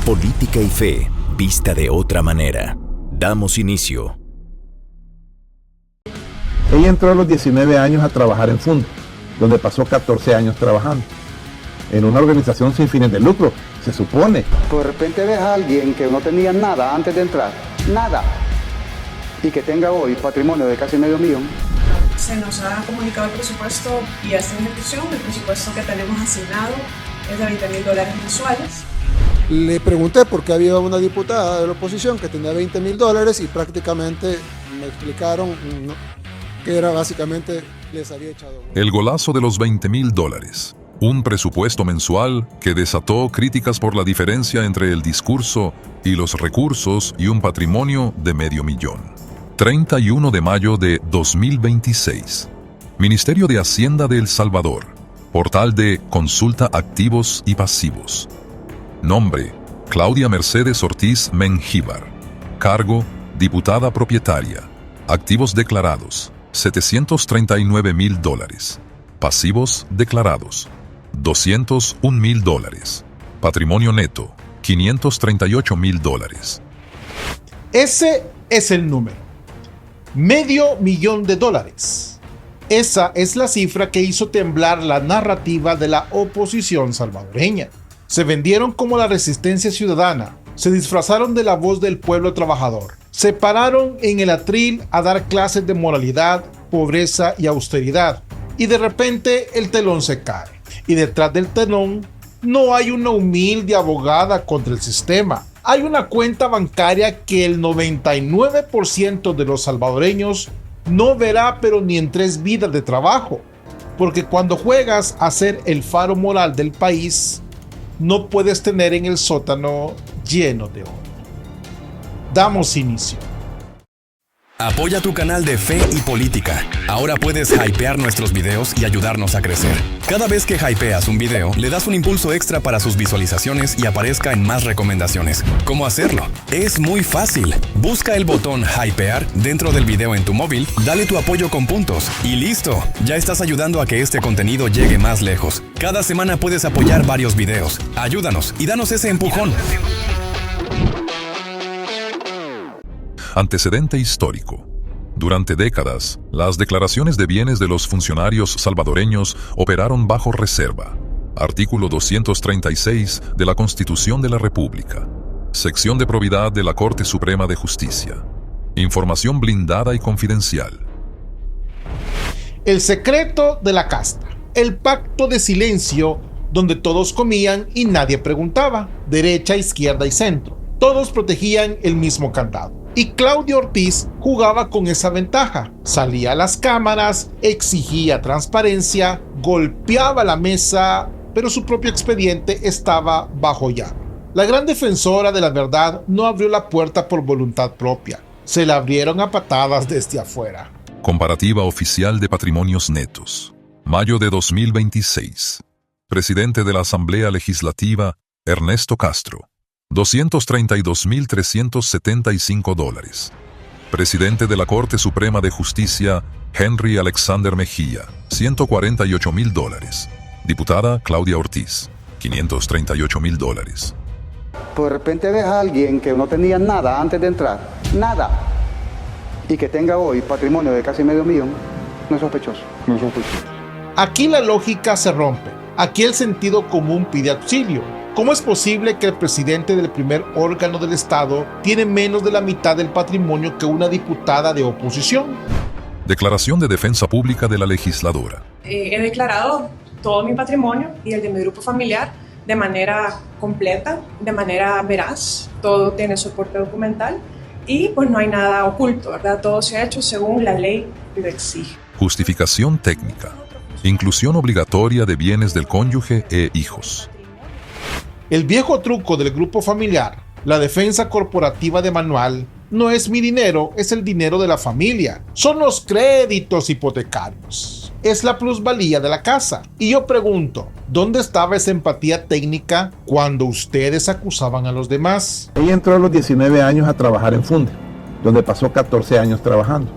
Política y fe, vista de otra manera. Damos inicio. Ella entró a los 19 años a trabajar en Funde, donde pasó 14 años trabajando. En una organización sin fines de lucro, se supone. De repente ves a alguien que no tenía nada antes de entrar, nada, y que tenga hoy patrimonio de casi $500,000. Se nos ha comunicado el presupuesto y esta ejecución. El presupuesto que tenemos asignado es de $20,000 mensuales. Le pregunté por qué había una diputada de la oposición que tenía $20,000 y prácticamente me explicaron que era básicamente les había echado. El golazo de los $20,000. Un presupuesto mensual que desató críticas por la diferencia entre el discurso y los recursos y un patrimonio de $500,000. 31 de mayo de 2026. Ministerio de Hacienda de El Salvador. Portal de Consulta Activos y Pasivos. Nombre: Claudia Mercedes Ortiz Mengíbar. Cargo: diputada propietaria. Activos declarados: $739,000. Pasivos declarados: $201,000. Patrimonio neto: $538,000. Ese es el número. $500,000. Esa es la cifra que hizo temblar la narrativa de la oposición salvadoreña. Se vendieron como la resistencia ciudadana, se disfrazaron de la voz del pueblo trabajador, se pararon en el atril a dar clases de moralidad, pobreza y austeridad, y de repente el telón se cae, y detrás del telón no hay una humilde abogada contra el sistema. Hay una cuenta bancaria que el 99% de los salvadoreños no verá pero ni en 3 vidas de trabajo, porque cuando juegas a ser el faro moral del país, no puedes tener en el sótano lleno de oro. Damos inicio. Apoya tu canal de Fe y Política. Ahora puedes hypear nuestros videos y ayudarnos a crecer. Cada vez que hypeas un video, le das un impulso extra para sus visualizaciones y aparezca en más recomendaciones. ¿Cómo hacerlo? Es muy fácil. Busca el botón hypear dentro del video en tu móvil, dale tu apoyo con puntos y listo. Ya estás ayudando a que este contenido llegue más lejos. Cada semana puedes apoyar varios videos. Ayúdanos y danos ese empujón. Antecedente histórico. Durante décadas, las declaraciones de bienes de los funcionarios salvadoreños operaron bajo reserva. Artículo 236 de la Constitución de la República. Sección de probidad de la Corte Suprema de Justicia. Información blindada y confidencial. El secreto de la casta. El pacto de silencio donde todos comían y nadie preguntaba. Derecha, izquierda y centro. Todos protegían el mismo candado. Y Claudia Ortiz jugaba con esa ventaja. Salía a las cámaras, exigía transparencia, golpeaba la mesa, pero su propio expediente estaba bajo llave. La gran defensora de la verdad no abrió la puerta por voluntad propia. Se la abrieron a patadas desde afuera. Comparativa oficial de patrimonios netos. Mayo de 2026. Presidente de la Asamblea Legislativa, Ernesto Castro. $232,375. Presidente de la Corte Suprema de Justicia, Henry Alexander Mejía, $148,000. Diputada Claudia Ortiz, $538,000. De repente ves a alguien que no tenía nada antes de entrar, nada, y que tenga hoy patrimonio de casi $500,000, no es sospechoso. Aquí la lógica se rompe. Aquí el sentido común pide auxilio. ¿Cómo es posible que el presidente del primer órgano del Estado tiene menos de la mitad del patrimonio que una diputada de oposición? Declaración de Defensa Pública de la legisladora. He declarado todo mi patrimonio y el de mi grupo familiar de manera completa, de manera veraz. Todo tiene soporte documental y pues no hay nada oculto, ¿verdad? Todo se ha hecho según la ley lo exige. Justificación técnica. Inclusión obligatoria de bienes del cónyuge e hijos. El viejo truco del grupo familiar, la defensa corporativa de manual, no es mi dinero, es el dinero de la familia. Son los créditos hipotecarios. Es la plusvalía de la casa. Y yo pregunto, ¿dónde estaba esa empatía técnica cuando ustedes acusaban a los demás? Ella entró a los 19 años a trabajar en Funde, donde pasó 14 años trabajando.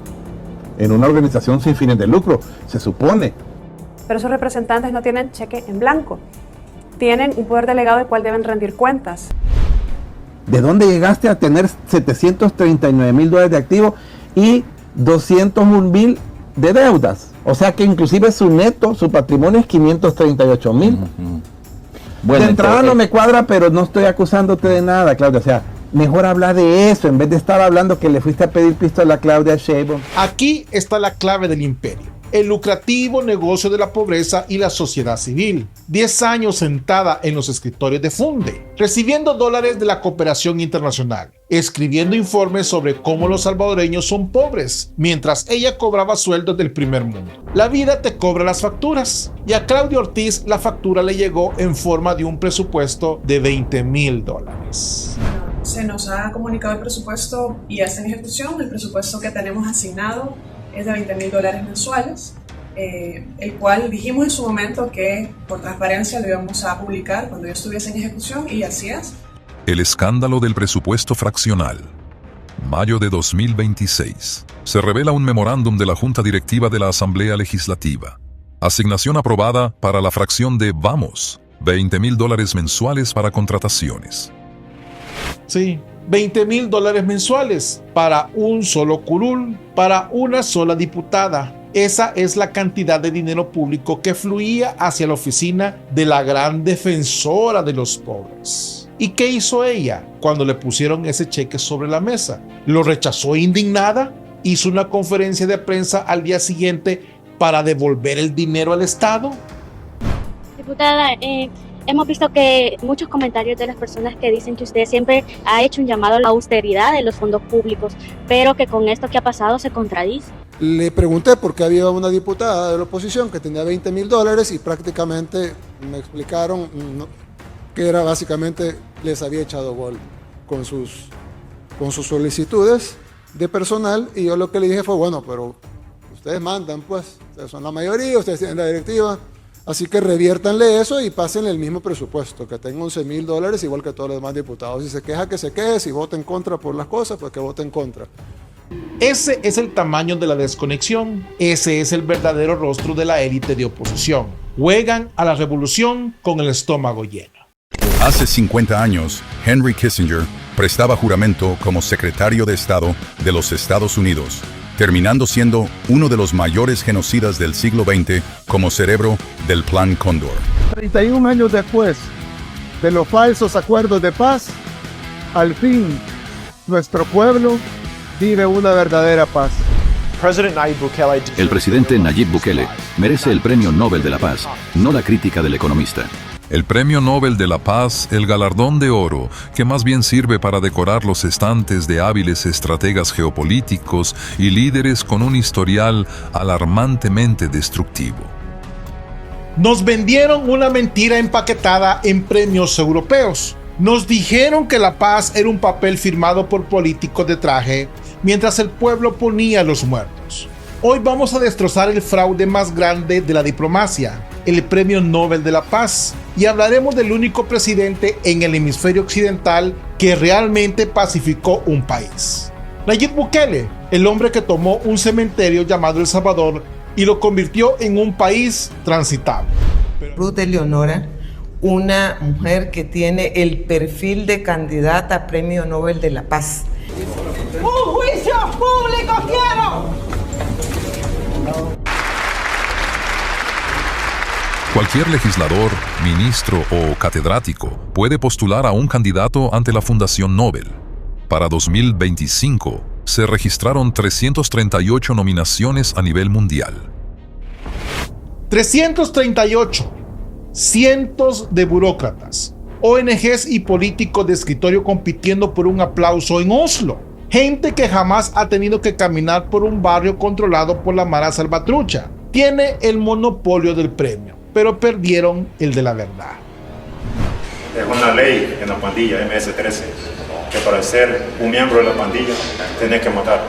En una organización sin fines de lucro, se supone. Pero esos representantes no tienen cheque en blanco. Tienen un poder delegado del cual deben rendir cuentas. ¿De dónde llegaste a tener 739 mil dólares de activos y 201 mil de deudas? O sea que inclusive su neto, su patrimonio es 538 mil. Bueno, de entrada no me cuadra, pero no estoy acusándote de nada, Claudia. O sea, mejor habla de eso en vez de estar hablando que le fuiste a pedir pistola a Claudia Sheinbaum. Aquí está la clave del imperio: el lucrativo negocio de la pobreza y la sociedad civil. 10 años sentada en los escritorios de Funde, recibiendo dólares de la cooperación internacional, escribiendo informes sobre cómo los salvadoreños son pobres, mientras ella cobraba sueldos del primer mundo. La vida te cobra las facturas, y a Claudia Ortiz la factura le llegó en forma de un presupuesto de $20,000. Se nos ha comunicado el presupuesto y ya está en ejecución. El presupuesto que tenemos asignado es de $20,000 mensuales, el cual dijimos en su momento que por transparencia lo íbamos a publicar cuando ya estuviese en ejecución, y así es. El escándalo del presupuesto fraccional. Mayo de 2026. Se revela un memorándum de la Junta Directiva de la Asamblea Legislativa. Asignación aprobada para la fracción de Vamos, $20,000 mensuales para contrataciones. Sí, $20,000 mensuales para un solo curul, para una sola diputada. Esa es la cantidad de dinero público que fluía hacia la oficina de la gran defensora de los pobres. ¿Y qué hizo ella cuando le pusieron ese cheque sobre la mesa? ¿Lo rechazó indignada? ¿Hizo una conferencia de prensa al día siguiente para devolver el dinero al Estado? Diputada, hemos visto que muchos comentarios de las personas que dicen que usted siempre ha hecho un llamado a la austeridad de los fondos públicos, pero que con esto que ha pasado se contradice. Le pregunté por qué había una diputada de la oposición que tenía $20,000 y prácticamente me explicaron que era básicamente les había echado gol con sus solicitudes de personal, y yo lo que le dije fue, bueno, pero ustedes mandan, pues, ustedes son la mayoría, ustedes tienen la directiva, así que reviértanle eso y pásenle el mismo presupuesto, que tenga $11,000 igual que todos los demás diputados. Si se queja, que se queje; si vota en contra por las cosas, pues que vote en contra. Ese es el tamaño de la desconexión. Ese es el verdadero rostro de la élite de oposición. Juegan a la revolución con el estómago lleno. Hace 50 años, Henry Kissinger prestaba juramento como secretario de Estado de los Estados Unidos, terminando siendo uno de los mayores genocidas del siglo XX como cerebro del Plan Cóndor. 31 años después de los falsos acuerdos de paz, al fin nuestro pueblo vive una verdadera paz. El presidente Nayib Bukele merece el Premio Nobel de la Paz, no la crítica del economista. El Premio Nobel de la Paz, el galardón de oro, que más bien sirve para decorar los estantes de hábiles estrategas geopolíticos y líderes con un historial alarmantemente destructivo. Nos vendieron una mentira empaquetada en premios europeos. Nos dijeron que la paz era un papel firmado por políticos de traje, mientras el pueblo ponía a los muertos. Hoy vamos a destrozar el fraude más grande de la diplomacia, el Premio Nobel de la Paz, y hablaremos del único presidente en el hemisferio occidental que realmente pacificó un país. Nayib Bukele, el hombre que tomó un cementerio llamado El Salvador y lo convirtió en un país transitable. Ruth Eleonora, una mujer que tiene el perfil de candidata a Premio Nobel de la Paz. ¡Un juicio público quiero! Cualquier legislador, ministro o catedrático puede postular a un candidato ante la Fundación Nobel. Para 2025 se registraron 338 nominaciones a nivel mundial. 338. Cientos de burócratas, ONGs y políticos de escritorio compitiendo por un aplauso en Oslo. Gente que jamás ha tenido que caminar por un barrio controlado por la Mara Salvatrucha. Tiene el monopolio del premio, pero perdieron el de la verdad. Es una ley en la pandilla MS-13 que para ser un miembro de la pandilla tenés que matar.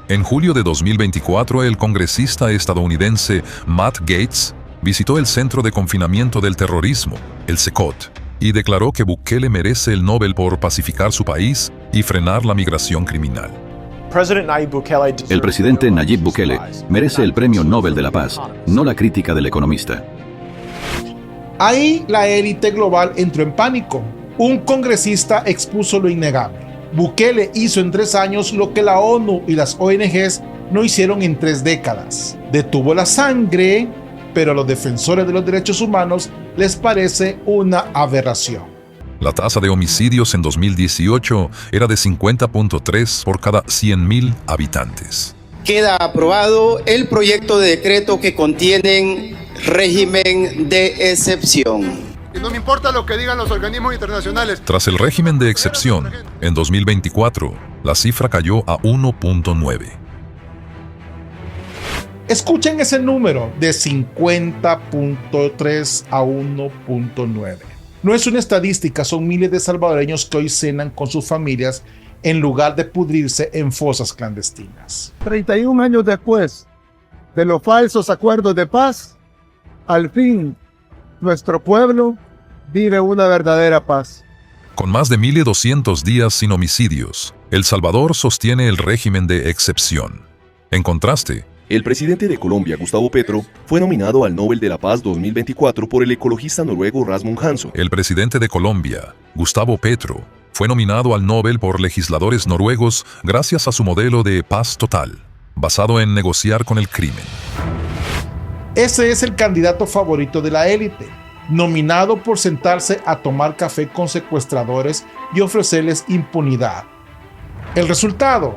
En julio de 2024, el congresista estadounidense Matt Gaetz visitó el Centro de Confinamiento del Terrorismo, el CECOT, y declaró que Bukele merece el Nobel por pacificar su país y frenar la migración criminal. El presidente Nayib Bukele merece el Premio Nobel de la Paz, no la crítica del economista. Ahí la élite global entró en pánico. Un congresista expuso lo innegable. Bukele hizo en 3 años lo que la ONU y las ONGs no hicieron en 3 décadas. Detuvo la sangre, pero a los defensores de los derechos humanos les parece una aberración. La tasa de homicidios en 2018 era de 50.3 por cada 100.000 habitantes. Queda aprobado el proyecto de decreto que contiene régimen de excepción. Y no me importa lo que digan los organismos internacionales. Tras el régimen de excepción, en 2024, la cifra cayó a 1.9. Escuchen ese número, de 50.3 a 1.9. No es una estadística, son miles de salvadoreños que hoy cenan con sus familias en lugar de pudrirse en fosas clandestinas. 31 años después de los falsos acuerdos de paz, al fin nuestro pueblo vive una verdadera paz. Con más de 1.200 días sin homicidios, El Salvador sostiene el régimen de excepción. En contraste, el presidente de Colombia, Gustavo Petro, fue nominado al Nobel de la Paz 2024 por el ecologista noruego Rasmus Hansson. El presidente de Colombia, Gustavo Petro, fue nominado al Nobel por legisladores noruegos gracias a su modelo de paz total, basado en negociar con el crimen. Ese es el candidato favorito de la élite, nominado por sentarse a tomar café con secuestradores y ofrecerles impunidad. El resultado: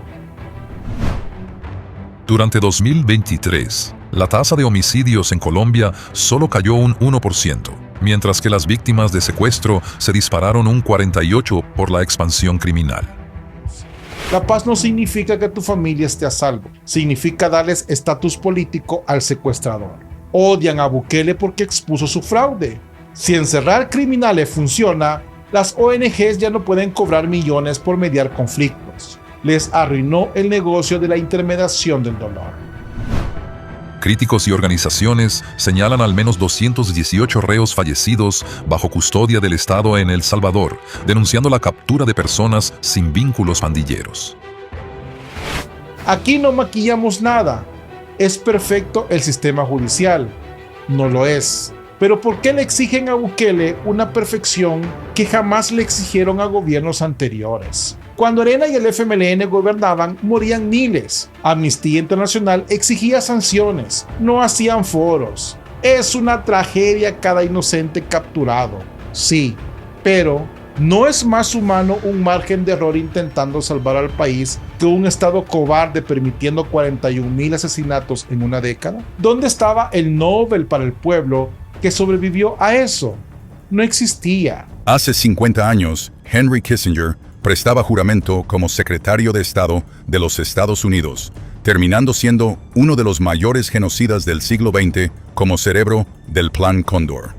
durante 2023, la tasa de homicidios en Colombia solo cayó un 1%, mientras que las víctimas de secuestro se dispararon un 48% por la expansión criminal. La paz no significa que tu familia esté a salvo, significa darles estatus político al secuestrador. Odian a Bukele porque expuso su fraude. Si encerrar criminales funciona, las ONGs ya no pueden cobrar millones por mediar conflictos. Les arruinó el negocio de la intermediación del dolor. Críticos y organizaciones señalan al menos 218 reos fallecidos bajo custodia del Estado en El Salvador, denunciando la captura de personas sin vínculos pandilleros. Aquí no maquillamos nada. ¿Es perfecto el sistema judicial? No lo es. Pero ¿por qué le exigen a Bukele una perfección que jamás le exigieron a gobiernos anteriores? Cuando Arena y el FMLN gobernaban, morían miles. Amnistía Internacional exigía sanciones, no hacían foros. Es una tragedia cada inocente capturado. Sí, pero ¿no es más humano un margen de error intentando salvar al país que un Estado cobarde permitiendo 41,000 asesinatos en una década? ¿Dónde estaba el Nobel para el pueblo que sobrevivió a eso? No existía. Hace 50 años, Henry Kissinger prestaba juramento como secretario de Estado de los Estados Unidos, terminando siendo uno de los mayores genocidas del siglo XX como cerebro del Plan Cóndor.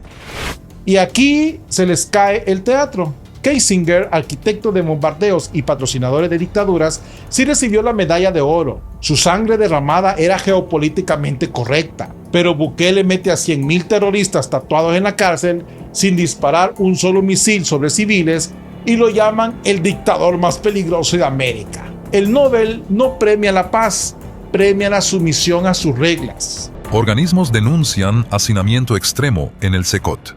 Y aquí se les cae el teatro. Kissinger, arquitecto de bombardeos y patrocinador de dictaduras, sí recibió la medalla de oro. Su sangre derramada era geopolíticamente correcta. Pero Bukele mete a 100,000 terroristas tatuados en la cárcel sin disparar un solo misil sobre civiles y lo llaman el dictador más peligroso de América. El Nobel no premia la paz, premia la sumisión a sus reglas. Organismos denuncian hacinamiento extremo en el CECOT.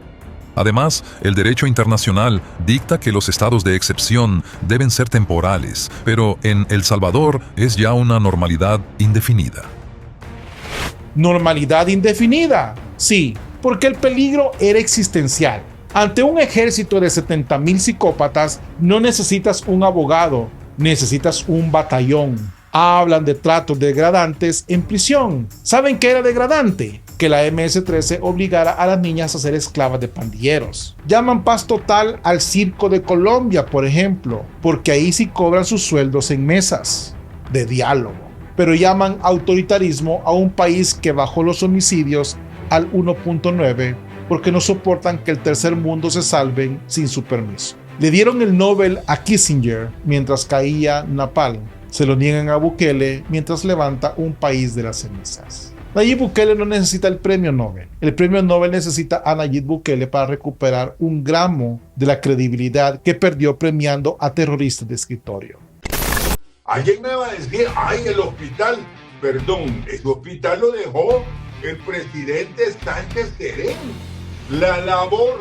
Además, el derecho internacional dicta que los estados de excepción deben ser temporales, pero en El Salvador es ya una normalidad indefinida. ¿Normalidad indefinida? Sí, porque el peligro era existencial. Ante un ejército de 70,000 psicópatas, no necesitas un abogado, necesitas un batallón. Hablan de tratos degradantes en prisión. ¿Saben qué era degradante? Que la MS-13 obligara a las niñas a ser esclavas de pandilleros. Llaman paz total al Circo de Colombia, por ejemplo, porque ahí sí cobran sus sueldos en mesas de diálogo. Pero llaman autoritarismo a un país que bajó los homicidios al 1.9 porque no soportan que el tercer mundo se salven sin su permiso. Le dieron el Nobel a Kissinger mientras caía Napalm. Se lo niegan a Bukele mientras levanta un país de las cenizas. Nayib Bukele no necesita el premio Nobel. El premio Nobel necesita a Nayib Bukele para recuperar un gramo de la credibilidad que perdió premiando a terroristas de escritorio. Alguien me va a decir, ay, el hospital, perdón, ese hospital lo dejó el presidente Sánchez Serén. La labor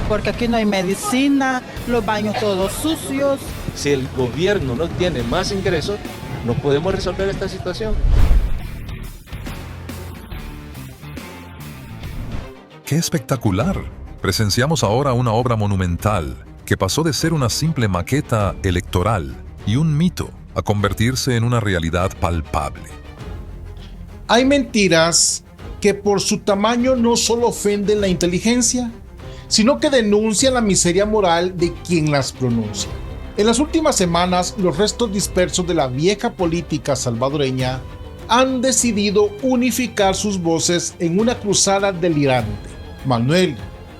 Porque aquí no hay medicina, los baños todos sucios. Si el gobierno no tiene más ingresos, no podemos resolver esta situación. ¡Qué espectacular! Presenciamos ahora una obra monumental que pasó de ser una simple maqueta electoral y un mito a convertirse en una realidad palpable. Hay mentiras que por su tamaño no solo ofenden la inteligencia, sino que denuncian la miseria moral de quien las pronuncia. En las últimas semanas, los restos dispersos de la vieja política salvadoreña han decidido unificar sus voces en una cruzada delirante. Manuel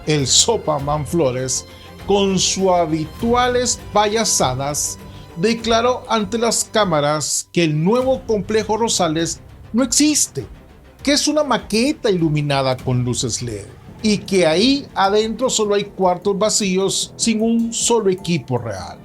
"el Sopaman" Flores, con sus habituales payasadas, declaró ante las cámaras que el nuevo complejo Rosales no existe, que es una maqueta iluminada con luces LED y que ahí adentro solo hay cuartos vacíos sin un solo equipo real.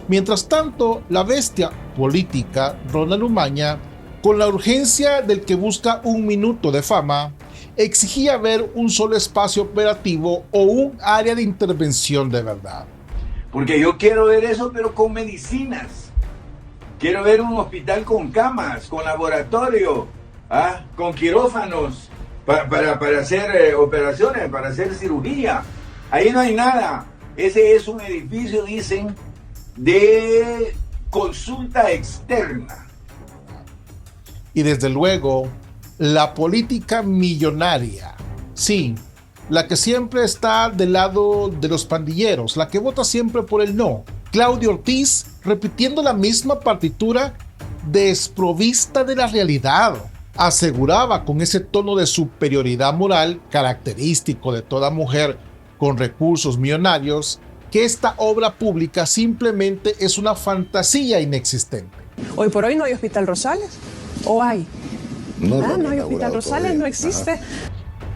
Mientras tanto, la bestia política Ronald Umaña, con la urgencia del que busca un minuto de fama, exigía ver un solo espacio operativo o un área de intervención de verdad. Porque yo quiero ver eso, pero con medicinas. Quiero ver un hospital con camas, con laboratorio, con quirófanos, para hacer operaciones, para hacer cirugía. Ahí no hay nada. Ese es un edificio, dicen, de consulta externa. Y desde luego, la política millonaria. Sí, la que siempre está del lado de los pandilleros, la que vota siempre por el no. Claudio Ortiz repitiendo la misma partitura desprovista de la realidad. Aseguraba con ese tono de superioridad moral característico de toda mujer con recursos millonarios que esta obra pública simplemente es una fantasía inexistente. Hoy por hoy no hay Hospital Rosales. ¿O hay? No hay Hospital Rosales, no existe.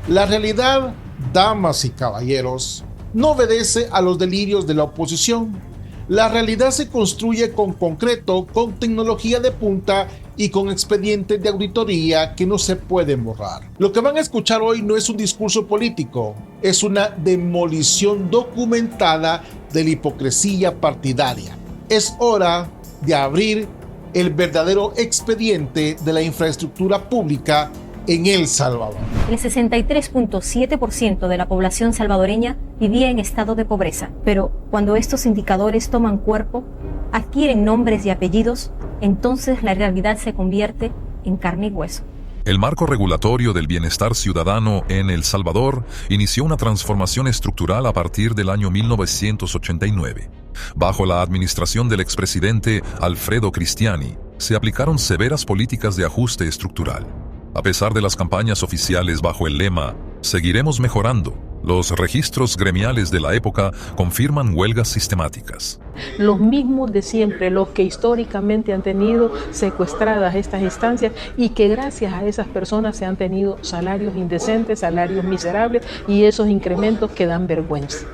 La realidad, damas y caballeros, no obedece a los delirios de la oposición. La realidad se construye con concreto, con tecnología de punta y con expedientes de auditoría que no se pueden borrar. Lo que van a escuchar hoy no es un discurso político, es una demolición documentada de la hipocresía partidaria. Es hora de abrir el verdadero expediente de la infraestructura pública en El Salvador. El 63.7% de la población salvadoreña vivía en estado de pobreza, pero cuando estos indicadores toman cuerpo, adquieren nombres y apellidos, entonces la realidad se convierte en carne y hueso. El marco regulatorio del bienestar ciudadano en El Salvador inició una transformación estructural a partir del año 1989. Bajo la administración del expresidente Alfredo Cristiani, se aplicaron severas políticas de ajuste estructural. A pesar de las campañas oficiales bajo el lema "Seguiremos mejorando", los registros gremiales de la época confirman huelgas sistemáticas. Los mismos de siempre, los que históricamente han tenido secuestradas estas instancias y que gracias a esas personas se han tenido salarios indecentes, salarios miserables y esos incrementos que dan vergüenza.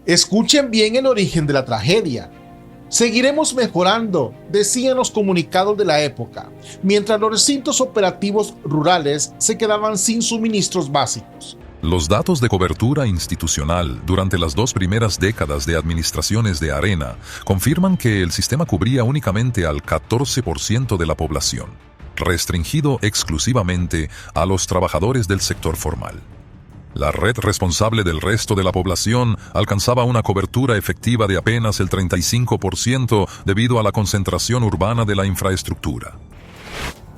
Escuchen bien el origen de la tragedia. Seguiremos mejorando, decían los comunicados de la época, mientras los recintos operativos rurales se quedaban sin suministros básicos. Los datos de cobertura institucional durante las 2 primeras décadas de administraciones de Arena confirman que el sistema cubría únicamente al 14% de la población, restringido exclusivamente a los trabajadores del sector formal. La red responsable del resto de la población alcanzaba una cobertura efectiva de apenas el 35% debido a la concentración urbana de la infraestructura.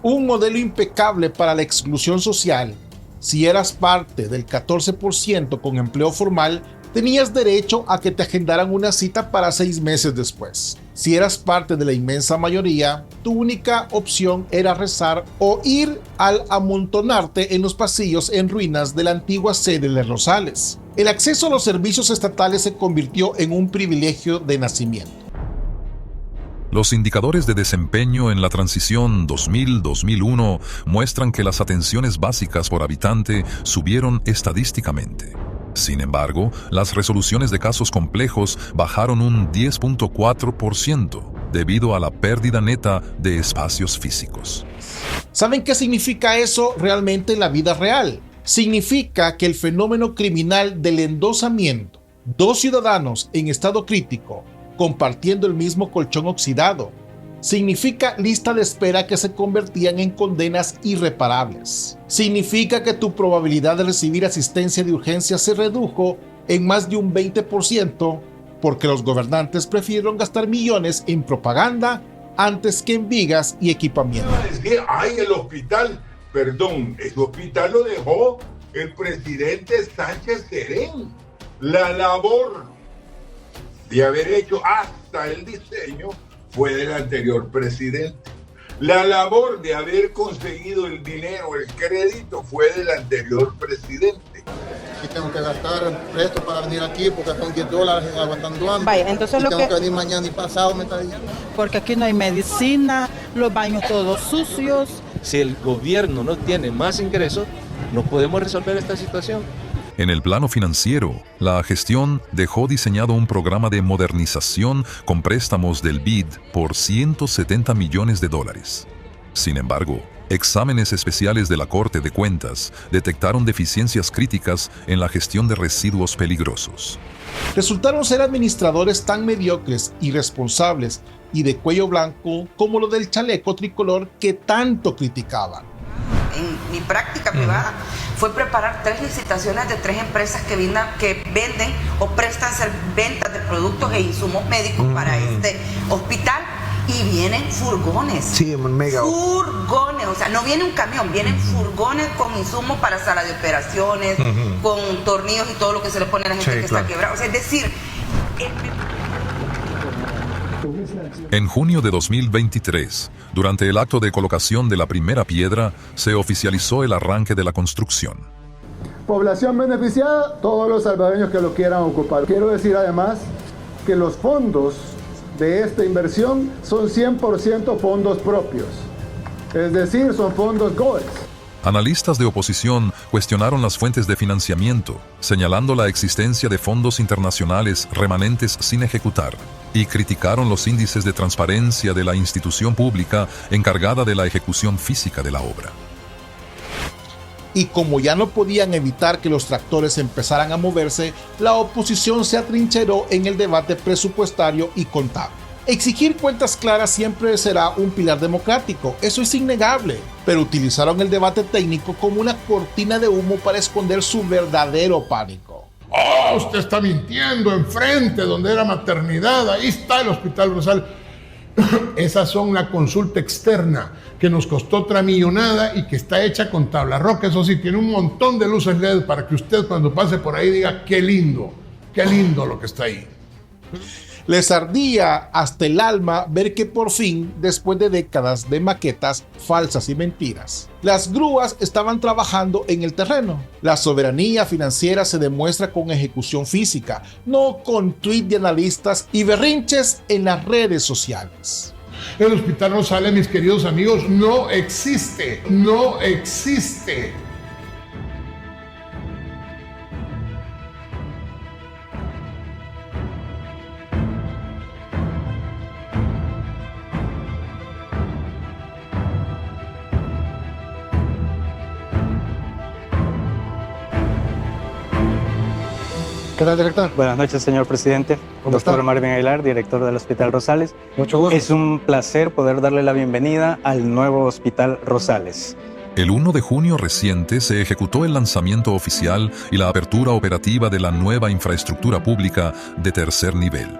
Un modelo impecable para la exclusión social. Si eras parte del 14% con empleo formal, tenías derecho a que te agendaran una cita para 6 meses después. Si eras parte de la inmensa mayoría, tu única opción era rezar o ir al amontonarte en los pasillos en ruinas de la antigua sede de Rosales. El acceso a los servicios estatales se convirtió en un privilegio de nacimiento. Los indicadores de desempeño en la transición 2000-2001 muestran que las atenciones básicas por habitante subieron estadísticamente. Sin embargo, las resoluciones de casos complejos bajaron un 10.4% debido a la pérdida neta de espacios físicos. ¿Saben qué significa eso realmente en la vida real? Significa que el fenómeno criminal del endosamiento, dos ciudadanos en estado crítico, compartiendo el mismo colchón oxidado, significa lista de espera que se convertían en condenas irreparables. Significa que tu probabilidad de recibir asistencia de urgencia se redujo en más de un 20% porque los gobernantes prefirieron gastar millones en propaganda antes que en vigas y equipamiento. Ay, el hospital, perdón, el hospital lo dejó el presidente Sánchez Serén. La labor de haber hecho hasta el diseño fue del anterior presidente. La labor de haber conseguido el dinero, el crédito, fue del anterior presidente. Y tengo que gastar esto para venir aquí porque con $10 aguantando hambre. Vaya, entonces y lo tengo que venir mañana y pasado, me está diciendo. Porque aquí no hay medicina, los baños todos sucios. Si el gobierno no tiene más ingresos, no podemos resolver esta situación. En el plano financiero, la gestión dejó diseñado un programa de modernización con préstamos del BID por $170 millones. Sin embargo, exámenes especiales de la Corte de Cuentas detectaron deficiencias críticas en la gestión de residuos peligrosos. Resultaron ser administradores tan mediocres, irresponsables y de cuello blanco como lo del chaleco tricolor que tanto criticaban. En mi práctica privada fue preparar 3 licitaciones de 3 empresas que venden o prestan ventas de productos e insumos médicos para este hospital y vienen furgones. Sí, mega. Furgones, o sea, no viene un camión, vienen furgones con insumos para sala de operaciones, con tornillos y todo lo que se le pone a la gente que está quebrada. O sea, es decir, En junio de 2023, durante el acto de colocación de la primera piedra, se oficializó el arranque de la construcción. Población beneficiada, todos los salvadoreños que lo quieran ocupar. Quiero decir además que los fondos de esta inversión son 100% fondos propios. Es decir, son fondos GOES. Analistas de oposición cuestionaron las fuentes de financiamiento, señalando la existencia de fondos internacionales remanentes sin ejecutar, y criticaron los índices de transparencia de la institución pública encargada de la ejecución física de la obra. Y como ya no podían evitar que los tractores empezaran a moverse, la oposición se atrincheró en el debate presupuestario y contable. Exigir cuentas claras siempre será un pilar democrático, eso es innegable, pero utilizaron el debate técnico como una cortina de humo para esconder su verdadero pánico. ¡Oh, usted está mintiendo! Enfrente, donde era maternidad, ahí está el Hospital Rosales. Esas son la consulta externa que nos costó otra millonada y que está hecha con tabla roca. Eso sí, tiene un montón de luces LED para que usted cuando pase por ahí diga qué lindo lo que está ahí. Les ardía hasta el alma ver que por fin, después de décadas de maquetas falsas y mentiras, las grúas estaban trabajando en el terreno. La soberanía financiera se demuestra con ejecución física, no con tuit de analistas y berrinches en las redes sociales. El Hospital Rosales, mis queridos amigos, no existe. No existe. ¿Qué tal, director? Buenas noches, señor presidente. Doctor Marvin Aguilar, director del Hospital Rosales. Mucho gusto. Es un placer poder darle la bienvenida al nuevo Hospital Rosales. El 1 de junio reciente se ejecutó el lanzamiento oficial y la apertura operativa de la nueva infraestructura pública de tercer nivel.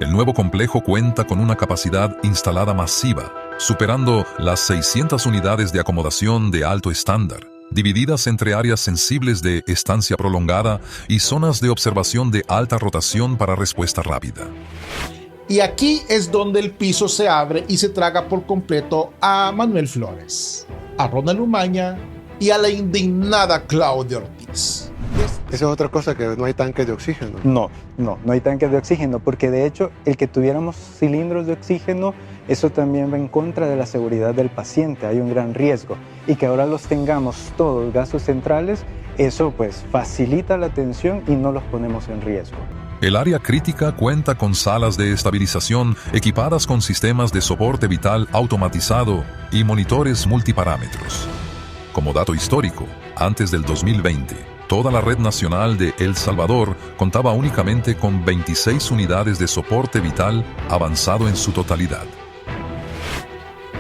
El nuevo complejo cuenta con una capacidad instalada masiva, superando las 600 unidades de acomodación de alto estándar, divididas entre áreas sensibles de estancia prolongada y zonas de observación de alta rotación para respuesta rápida. Y aquí es donde el piso se abre y se traga por completo a Manuel Flores, a Ronald Umaña y a la indignada Claudia Ortiz. país. Esa es otra cosa, que no hay tanques de oxígeno. No hay tanques de oxígeno, porque de hecho el que tuviéramos cilindros de oxígeno, eso también va en contra de la seguridad del paciente, hay un gran riesgo. Y que ahora los tengamos todos gases centrales, eso pues facilita la atención y no los ponemos en riesgo. El área crítica cuenta con salas de estabilización equipadas con sistemas de soporte vital automatizado y monitores multiparámetros. Como dato histórico, antes del 2020, toda la red nacional de El Salvador contaba únicamente con 26 unidades de soporte vital avanzado en su totalidad.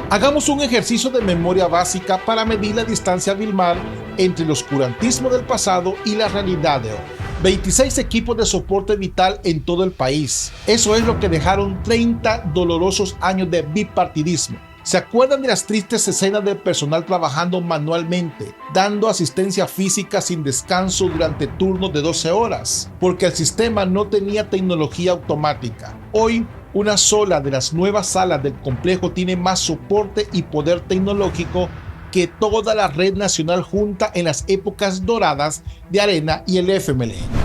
Hagamos un ejercicio de memoria básica para medir la distancia abismal entre el oscurantismo del pasado y la realidad de hoy. 26 equipos de soporte vital en todo el país. Eso es lo que dejaron 30 dolorosos años de bipartidismo. ¿Se acuerdan de las tristes escenas del personal trabajando manualmente, dando asistencia física sin descanso durante turnos de 12 horas? Porque el sistema no tenía tecnología automática. Hoy, una sola de las nuevas salas del complejo tiene más soporte y poder tecnológico que toda la red nacional junta en las épocas doradas de Arena y el FMLN.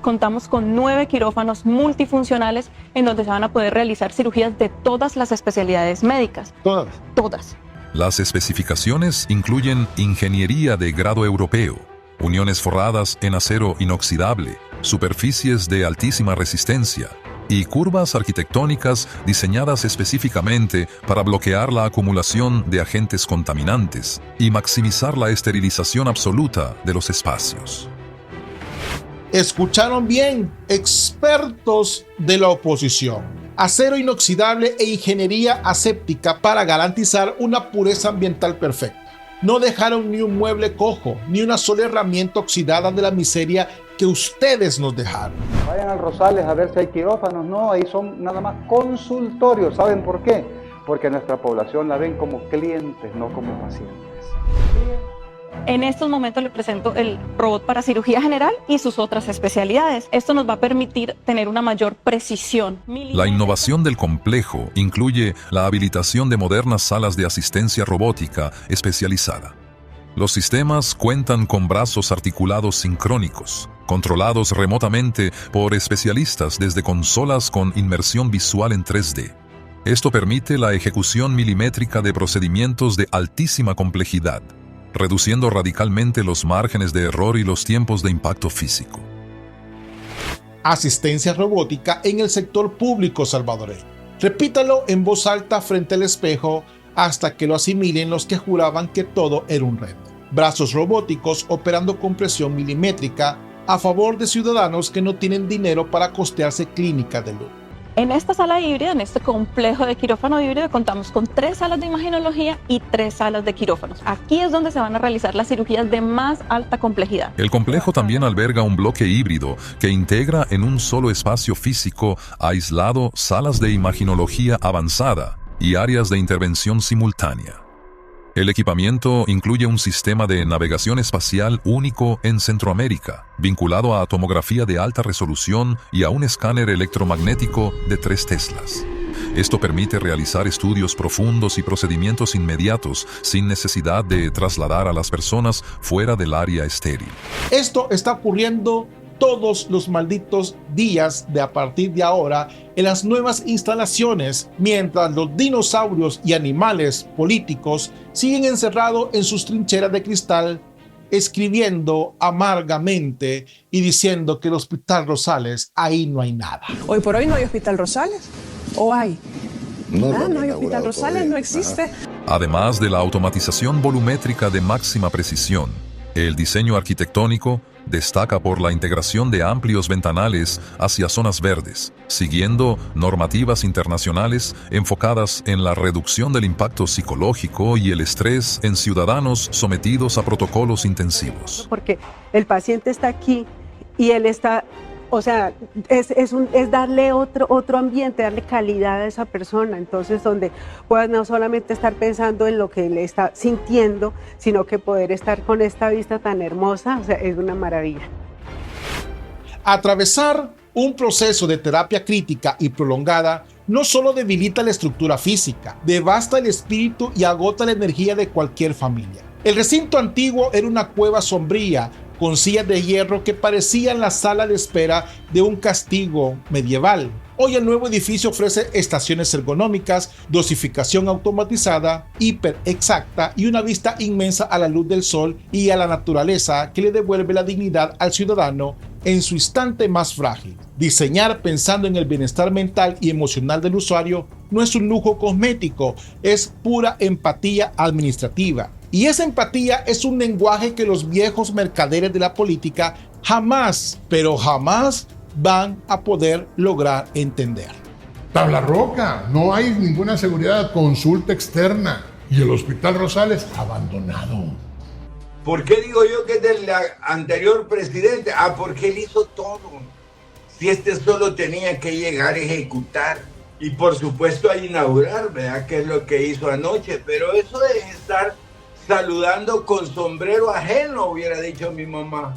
Contamos con 9 quirófanos multifuncionales en donde se van a poder realizar cirugías de todas las especialidades médicas. Todas. Las especificaciones incluyen ingeniería de grado europeo, uniones forradas en acero inoxidable, superficies de altísima resistencia y curvas arquitectónicas diseñadas específicamente para bloquear la acumulación de agentes contaminantes y maximizar la esterilización absoluta de los espacios. Escucharon bien, expertos de la oposición. Acero inoxidable e ingeniería aséptica para garantizar una pureza ambiental perfecta. No dejaron ni un mueble cojo, ni una sola herramienta oxidada de la miseria que ustedes nos dejaron. Vayan al Rosales a ver si hay quirófanos. No, ahí son nada más consultorios. ¿Saben por qué? Porque nuestra población la ven como clientes, no como pacientes. En estos momentos le presento el robot para cirugía general y sus otras especialidades. Esto nos va a permitir tener una mayor precisión. La innovación del complejo incluye la habilitación de modernas salas de asistencia robótica especializada. Los sistemas cuentan con brazos articulados sincrónicos, controlados remotamente por especialistas desde consolas con inmersión visual en 3D. Esto permite la ejecución milimétrica de procedimientos de altísima complejidad, reduciendo radicalmente los márgenes de error y los tiempos de impacto físico. Asistencia robótica en el sector público salvadoreño. Repítalo en voz alta frente al espejo hasta que lo asimilen los que juraban que todo era un reto. Brazos robóticos operando con presión milimétrica a favor de ciudadanos que no tienen dinero para costearse clínicas de lujo. En esta sala híbrida, en este complejo de quirófano híbrido, contamos con 3 salas de imagenología y 3 salas de quirófanos. Aquí es donde se van a realizar las cirugías de más alta complejidad. El complejo también alberga un bloque híbrido que integra en un solo espacio físico aislado salas de imagenología avanzada y áreas de intervención simultánea. El equipamiento incluye un sistema de navegación espacial único en Centroamérica, vinculado a tomografía de alta resolución y a un escáner electromagnético de 3 Teslas. Esto permite realizar estudios profundos y procedimientos inmediatos sin necesidad de trasladar a las personas fuera del área estéril. Esto está ocurriendo todos los malditos días de a partir de ahora en las nuevas instalaciones, mientras los dinosaurios y animales políticos siguen encerrados en sus trincheras de cristal, escribiendo amargamente y diciendo que el Hospital Rosales, ahí no hay nada. Hoy por hoy no hay Hospital Rosales. ¿O hay? No hay Hospital Rosales, no existe. Además de la automatización volumétrica de máxima precisión, el diseño arquitectónico destaca por la integración de amplios ventanales hacia zonas verdes, siguiendo normativas internacionales enfocadas en la reducción del impacto psicológico y el estrés en ciudadanos sometidos a protocolos intensivos. Porque el paciente está aquí y él está, o sea, es darle otro ambiente, darle calidad a esa persona, entonces donde pueda no solamente estar pensando en lo que le está sintiendo, sino que poder estar con esta vista tan hermosa, o sea, es una maravilla. Atravesar un proceso de terapia crítica y prolongada no solo debilita la estructura física, devasta el espíritu y agota la energía de cualquier familia. El recinto antiguo era una cueva sombría, con sillas de hierro que parecían la sala de espera de un castigo medieval. Hoy el nuevo edificio ofrece estaciones ergonómicas, dosificación automatizada, hiper exacta y una vista inmensa a la luz del sol y a la naturaleza que le devuelve la dignidad al ciudadano en su instante más frágil. Diseñar pensando en el bienestar mental y emocional del usuario no es un lujo cosmético, es pura empatía administrativa. Y esa empatía es un lenguaje que los viejos mercaderes de la política jamás, pero jamás van a poder lograr entender. Tabla Roca, no hay ninguna seguridad, consulta externa y el Hospital Rosales abandonado. ¿Por qué digo yo que es del anterior presidente? Porque él hizo todo. Si este solo tenía que llegar a ejecutar y por supuesto a inaugurar, ¿verdad? Que es lo que hizo anoche, pero eso de estar saludando con sombrero ajeno, hubiera dicho mi mamá.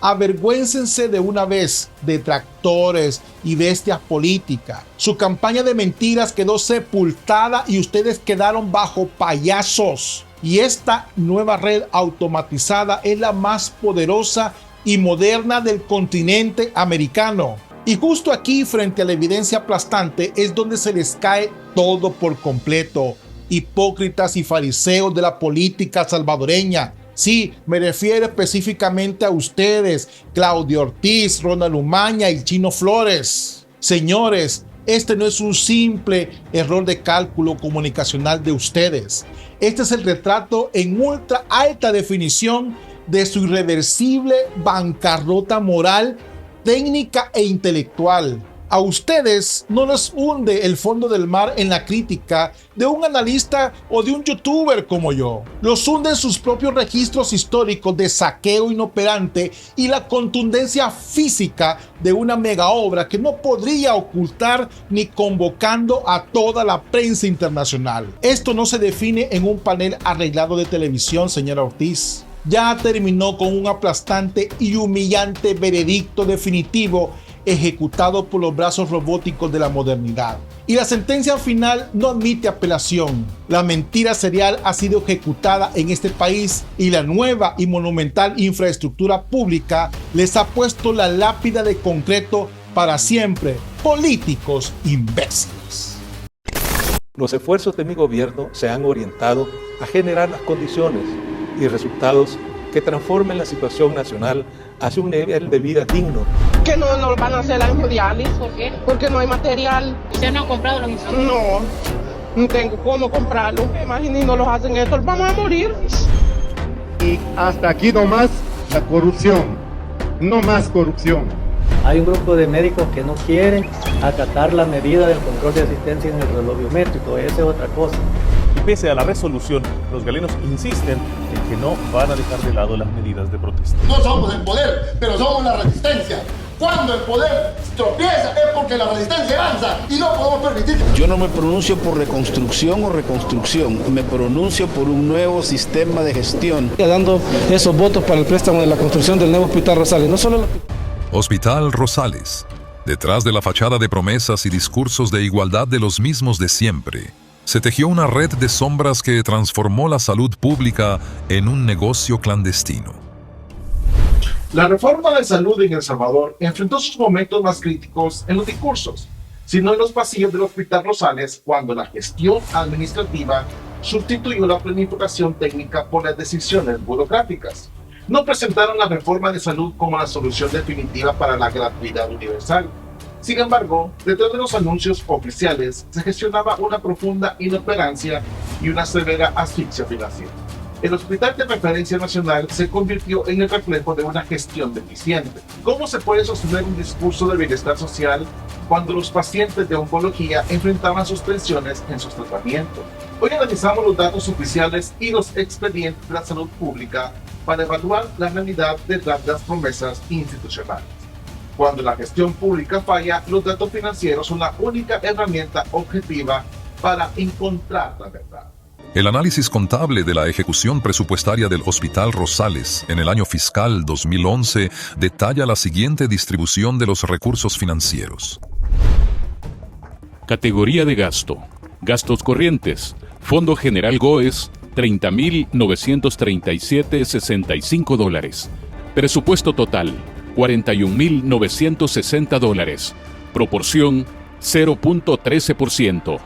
Avergüéncense de una vez, detractores y bestias políticas. Su campaña de mentiras quedó sepultada y ustedes quedaron bajo payasos. Y esta nueva red automatizada es la más poderosa y moderna del continente americano. Y justo aquí, frente a la evidencia aplastante, es donde se les cae todo por completo. Hipócritas y fariseos de la política salvadoreña. Sí, me refiero específicamente a ustedes, Claudio Ortiz, Ronald Umaña y Chino Flores. Señores, este no es un simple error de cálculo comunicacional de ustedes. Este es el retrato en ultra alta definición de su irreversible bancarrota moral, técnica e intelectual. A ustedes no les hunde el fondo del mar en la crítica de un analista o de un youtuber como yo. Los hunden sus propios registros históricos de saqueo inoperante y la contundencia física de una mega obra que no podría ocultar ni convocando a toda la prensa internacional. Esto no se define en un panel arreglado de televisión, señora Ortiz. Ya terminó con un aplastante y humillante veredicto definitivo ejecutado por los brazos robóticos de la modernidad. Y la sentencia final no admite apelación. La mentira serial ha sido ejecutada en este país y la nueva y monumental infraestructura pública les ha puesto la lápida de concreto para siempre. Políticos imbéciles. Los esfuerzos de mi gobierno se han orientado a generar las condiciones y resultados que transformen la situación nacional hacia un nivel de vida digno. Que no nos van a hacer la hemodiálisis. ¿Por qué? Porque no hay material. ¿Usted no ha comprado los insumos? No tengo cómo comprarlo. Imagínense, no los hacen esto, vamos a morir. Y hasta aquí nomás la corrupción, no más corrupción. Hay un grupo de médicos que no quieren acatar la medida del control de asistencia en el reloj biométrico, esa es otra cosa. Y pese a la resolución, los galenos insisten en que no van a dejar de lado las medidas de protesta. No somos el poder, pero somos la resistencia. Cuando el poder tropieza es porque la resistencia avanza y no podemos permitir. Yo no me pronuncio por reconstrucción o reconstrucción, me pronuncio por un nuevo sistema de gestión. Dando esos votos para el préstamo de la construcción del nuevo Hospital Rosales, no solo Hospital Rosales. Detrás de la fachada de promesas y discursos de igualdad de los mismos de siempre, se tejió una red de sombras que transformó la salud pública en un negocio clandestino. La reforma de salud en El Salvador enfrentó sus momentos más críticos en los discursos, sino en los pasillos del Hospital Rosales, cuando la gestión administrativa sustituyó la planificación técnica por las decisiones burocráticas. No presentaron la reforma de salud como la solución definitiva para la gratuidad universal. Sin embargo, detrás de los anuncios oficiales se gestionaba una profunda inoperancia y una severa asfixia financiera. El Hospital de Referencia Nacional se convirtió en el reflejo de una gestión deficiente. ¿Cómo se puede sostener un discurso de bienestar social cuando los pacientes de oncología enfrentaban suspensiones en sus tratamientos? Hoy analizamos los datos oficiales y los expedientes de la salud pública para evaluar la realidad detrás de las promesas institucionales. Cuando la gestión pública falla, los datos financieros son la única herramienta objetiva para encontrar la verdad. El análisis contable de la ejecución presupuestaria del Hospital Rosales en el año fiscal 2011 detalla la siguiente distribución de los recursos financieros. Categoría de gasto. Gastos corrientes. Fondo General GOES, $30.937.65 dólares. Presupuesto total, $41.960 dólares. Proporción, 0.13%.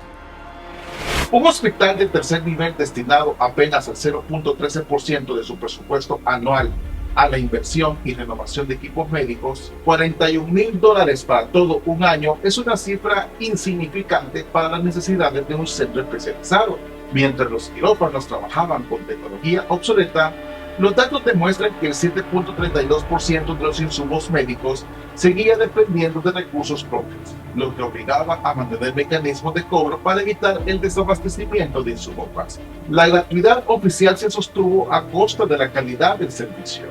Un hospital de tercer nivel destinado apenas al 0.13% de su presupuesto anual a la inversión y renovación de equipos médicos, $41,000 para todo un año es una cifra insignificante para las necesidades de un centro especializado. Mientras los quirófanos trabajaban con tecnología obsoleta, los datos demuestran que el 7.32% de los insumos médicos seguía dependiendo de recursos propios, lo que obligaba a mantener mecanismos de cobro para evitar el desabastecimiento de insumos básicos. La gratuidad oficial se sostuvo a costa de la calidad del servicio.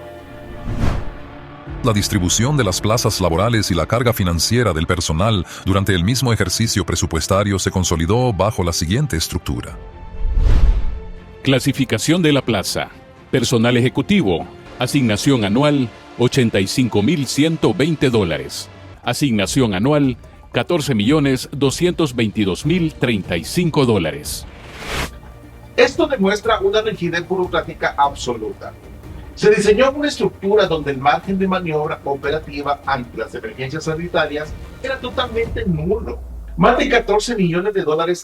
La distribución de las plazas laborales y la carga financiera del personal durante el mismo ejercicio presupuestario se consolidó bajo la siguiente estructura. Clasificación de la plaza. Personal ejecutivo. Asignación anual, $85.120 dólares. Asignación anual, $14.222.035 dólares. Esto demuestra una rigidez burocrática absoluta. Se diseñó una estructura donde el margen de maniobra operativa ante las emergencias sanitarias era totalmente nulo. Más de $14 millones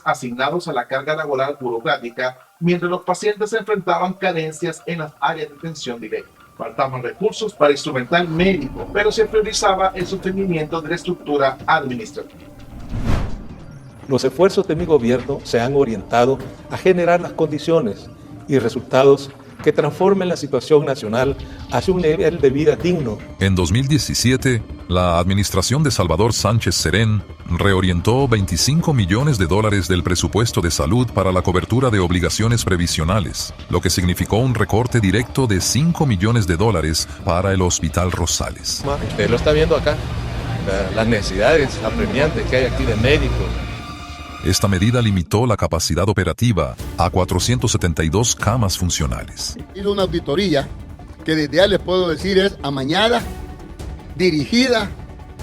asignados a la carga laboral burocrática, mientras los pacientes se enfrentaban carencias en las áreas de atención directa. Faltaban recursos para instrumental médico, pero se priorizaba el sostenimiento de la estructura administrativa. Los esfuerzos de mi gobierno se han orientado a generar las condiciones y resultados que transformen la situación nacional hacia un nivel de vida digno. En 2017, la administración de Salvador Sánchez Serén reorientó $25 millones del presupuesto de salud para la cobertura de obligaciones previsionales, lo que significó un recorte directo de $5 millones para el Hospital Rosales. Usted lo está viendo acá, las necesidades apremiantes que hay aquí de médicos. Esta medida limitó la capacidad operativa a 472 camas funcionales. Ir una auditoría que desde ya les puedo decir es amañada, dirigida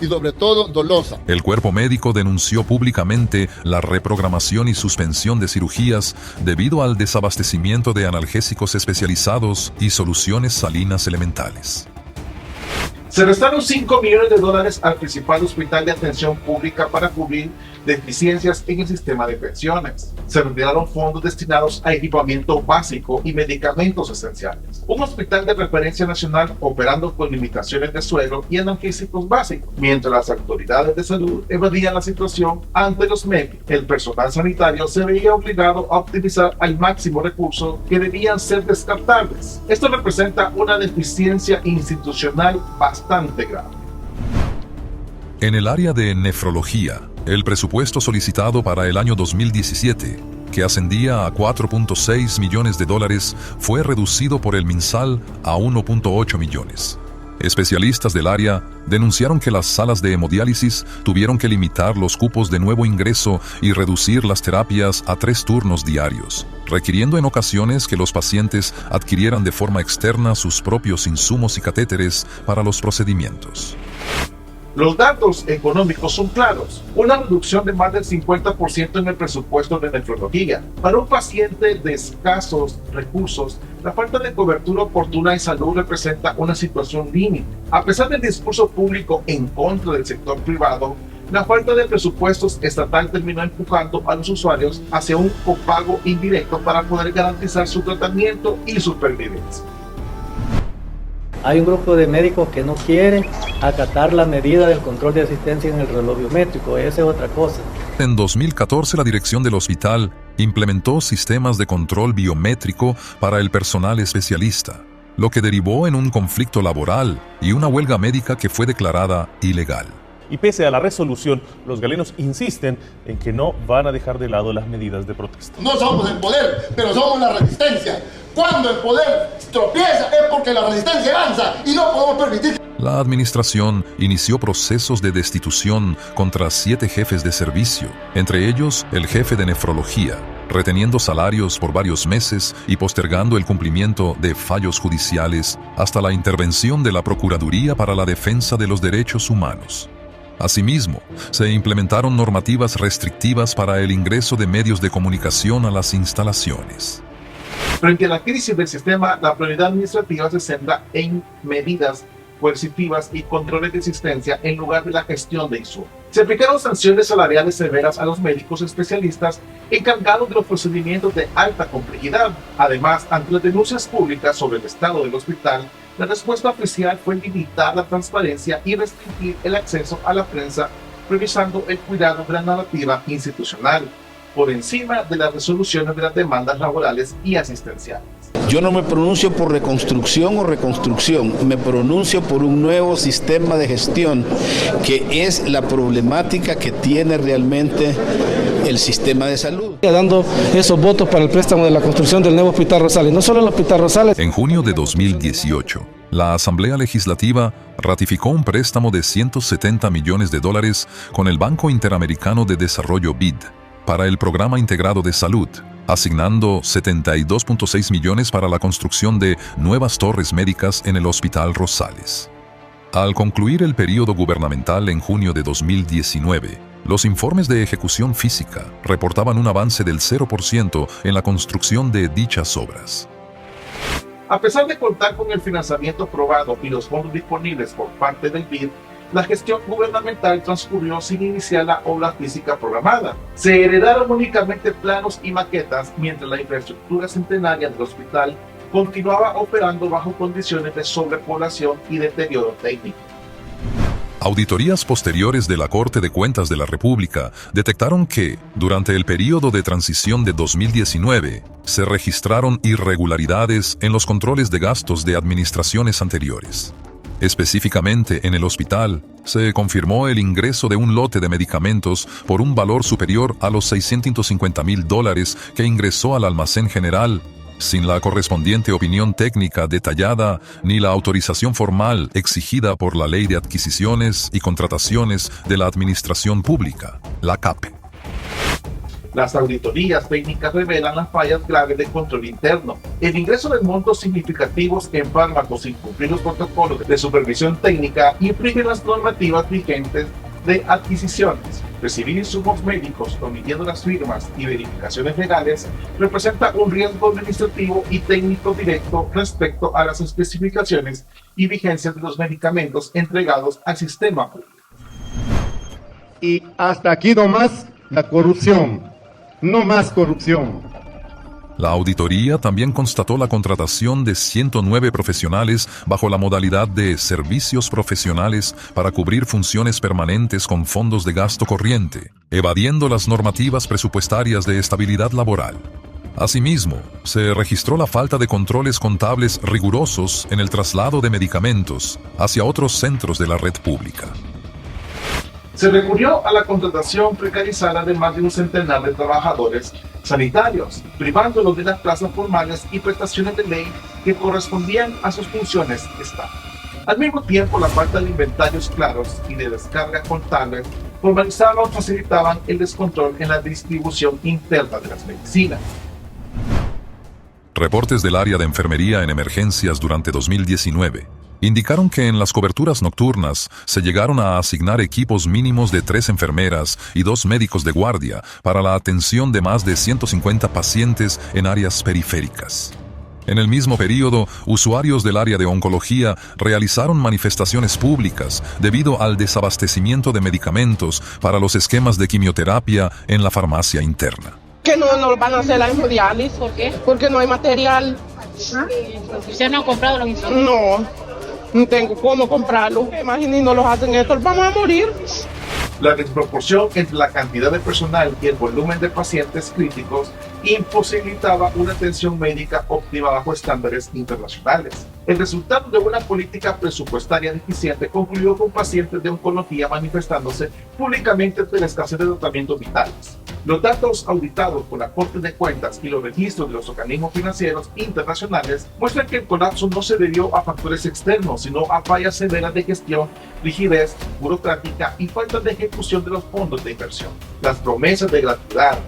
y sobre todo dolosa. El cuerpo médico denunció públicamente la reprogramación y suspensión de cirugías debido al desabastecimiento de analgésicos especializados y soluciones salinas elementales. Se restaron $5 millones al principal hospital de atención pública para cubrir deficiencias en el sistema de pensiones. Se retiraron fondos destinados a equipamiento básico y medicamentos esenciales. Un hospital de referencia nacional operando con limitaciones de suelo y analgésicos básicos, mientras las autoridades de salud evadían la situación ante los medios. El personal sanitario se veía obligado a optimizar al máximo recursos que debían ser descartables. Esto representa una deficiencia institucional bastante grave. En el área de nefrología, el presupuesto solicitado para el año 2017, que ascendía a $4.6 millones, fue reducido por el MinSal a $1.8 millones. Especialistas del área denunciaron que las salas de hemodiálisis tuvieron que limitar los cupos de nuevo ingreso y reducir las terapias a 3 turnos diarios, requiriendo en ocasiones que los pacientes adquirieran de forma externa sus propios insumos y catéteres para los procedimientos. Los datos económicos son claros. Una reducción de más del 50% en el presupuesto de nefrología. Para un paciente de escasos recursos, la falta de cobertura oportuna en salud representa una situación límite. A pesar del discurso público en contra del sector privado, la falta de presupuestos estatal terminó empujando a los usuarios hacia un copago indirecto para poder garantizar su tratamiento y supervivencia. Hay un grupo de médicos que no quieren acatar la medida del control de asistencia en el reloj biométrico, esa es otra cosa. En 2014, la dirección del hospital implementó sistemas de control biométrico para el personal especialista, lo que derivó en un conflicto laboral y una huelga médica que fue declarada ilegal. Y pese a la resolución, los galenos insisten en que no van a dejar de lado las medidas de protesta. No somos el poder, pero somos la resistencia. Cuando el poder tropieza es porque la resistencia avanza y no podemos permitir. La administración inició procesos de destitución contra 7 jefes de servicio, entre ellos el jefe de nefrología, reteniendo salarios por varios meses y postergando el cumplimiento de fallos judiciales hasta la intervención de la Procuraduría para la Defensa de los Derechos Humanos. Asimismo, se implementaron normativas restrictivas para el ingreso de medios de comunicación a las instalaciones. Frente a la crisis del sistema, la prioridad administrativa se centra en medidas coercitivas y controles de existencia en lugar de la gestión de insumos. Se aplicaron sanciones salariales severas a los médicos especialistas encargados de los procedimientos de alta complejidad. Además, ante las denuncias públicas sobre el estado del hospital, la respuesta oficial fue limitar la transparencia y restringir el acceso a la prensa, priorizando el cuidado de la narrativa institucional por encima de las resoluciones de las demandas laborales y asistenciales. Yo no me pronuncio por reconstrucción o reconstrucción, me pronuncio por un nuevo sistema de gestión, que es la problemática que tiene realmente el sistema de salud. Dando esos votos para el préstamo de la construcción del nuevo Hospital Rosales, no solo el Hospital Rosales. En junio de 2018, la Asamblea Legislativa ratificó un préstamo de $170 millones con el Banco Interamericano de Desarrollo BID para el Programa Integrado de Salud, asignando 72.6 millones para la construcción de nuevas torres médicas en el Hospital Rosales. Al concluir el periodo gubernamental en junio de 2019, los informes de ejecución física reportaban un avance del 0% en la construcción de dichas obras. A pesar de contar con el financiamiento aprobado y los fondos disponibles por parte del BID, la gestión gubernamental transcurrió sin iniciar la obra física programada. Se heredaron únicamente planos y maquetas, mientras la infraestructura centenaria del hospital continuaba operando bajo condiciones de sobrepoblación y deterioro técnico. Auditorías posteriores de la Corte de Cuentas de la República detectaron que, durante el periodo de transición de 2019, se registraron irregularidades en los controles de gastos de administraciones anteriores. Específicamente en el hospital, se confirmó el ingreso de un lote de medicamentos por un valor superior a los $650,000 que ingresó al almacén general, sin la correspondiente opinión técnica detallada ni la autorización formal exigida por la Ley de Adquisiciones y Contrataciones de la Administración Pública, la CAPE. Las auditorías técnicas revelan las fallas graves de control interno, el ingreso de montos significativos en fármacos sin cumplir los protocolos de supervisión técnica infringen las normativas vigentes de adquisiciones. Recibir insumos médicos omitiendo las firmas y verificaciones legales representa un riesgo administrativo y técnico directo respecto a las especificaciones y vigencias de los medicamentos entregados al sistema público. Y hasta aquí nomás la corrupción. No más corrupción. La auditoría también constató la contratación de 109 profesionales bajo la modalidad de servicios profesionales para cubrir funciones permanentes con fondos de gasto corriente, evadiendo las normativas presupuestarias de estabilidad laboral. Asimismo, se registró la falta de controles contables rigurosos en el traslado de medicamentos hacia otros centros de la red pública. Se recurrió a la contratación precarizada de más de un centenar de trabajadores sanitarios, privándolos de las plazas formales y prestaciones de ley que correspondían a sus funciones estables. Al mismo tiempo, la falta de inventarios claros y de descargas contables formalizaban o facilitaban el descontrol en la distribución interna de las medicinas. Reportes del área de enfermería en emergencias durante 2019 indicaron que en las coberturas nocturnas se llegaron a asignar equipos mínimos de 3 enfermeras y 2 médicos de guardia para la atención de más de 150 pacientes en áreas periféricas. En el mismo periodo, usuarios del área de oncología realizaron manifestaciones públicas debido al desabastecimiento de medicamentos para los esquemas de quimioterapia en la farmacia interna. Que no van a hacer la hemodiálisis. ¿Por qué? Porque no hay material. ¿Usted no ha comprado los insumos? No tengo cómo comprarlo. Imagínate, no los hacen esto, vamos a morir. La desproporción entre la cantidad de personal y el volumen de pacientes críticos imposibilitaba una atención médica óptima bajo estándares internacionales. El resultado de una política presupuestaria deficiente concluyó con pacientes de oncología manifestándose públicamente ante la escasez de tratamientos vitales. Los datos auditados por la Corte de Cuentas y los registros de los organismos financieros internacionales muestran que el colapso no se debió a factores externos, sino a fallas severas de gestión, rigidez burocrática y falta de ejecución de los fondos de inversión. Las promesas de gratuidad.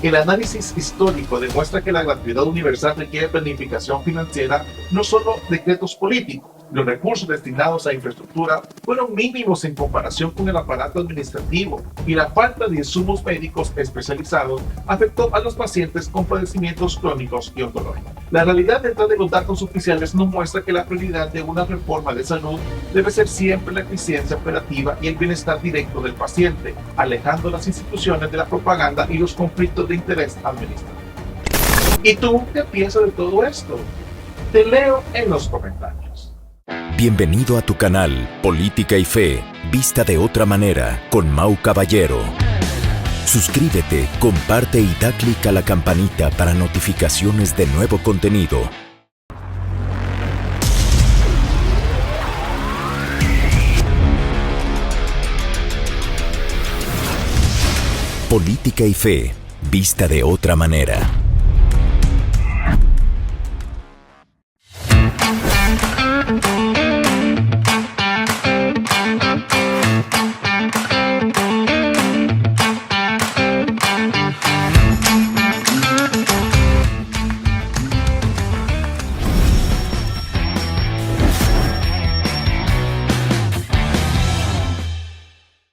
El análisis histórico demuestra que la gratuidad universal requiere planificación financiera, no solo decretos políticos. Los recursos destinados a infraestructura fueron mínimos en comparación con el aparato administrativo y la falta de insumos médicos especializados afectó a los pacientes con padecimientos crónicos y oncológicos. La realidad detrás de los datos oficiales nos muestra que la prioridad de una reforma de salud debe ser siempre la eficiencia operativa y el bienestar directo del paciente, alejando las instituciones de la propaganda y los conflictos de interés administrativo. ¿Y tú qué piensas de todo esto? Te leo en los comentarios. Bienvenido a tu canal Política y Fe, vista de otra manera, con Mau Caballero. Suscríbete, comparte y da clic a la campanita para notificaciones de nuevo contenido. Política y Fe, vista de otra manera.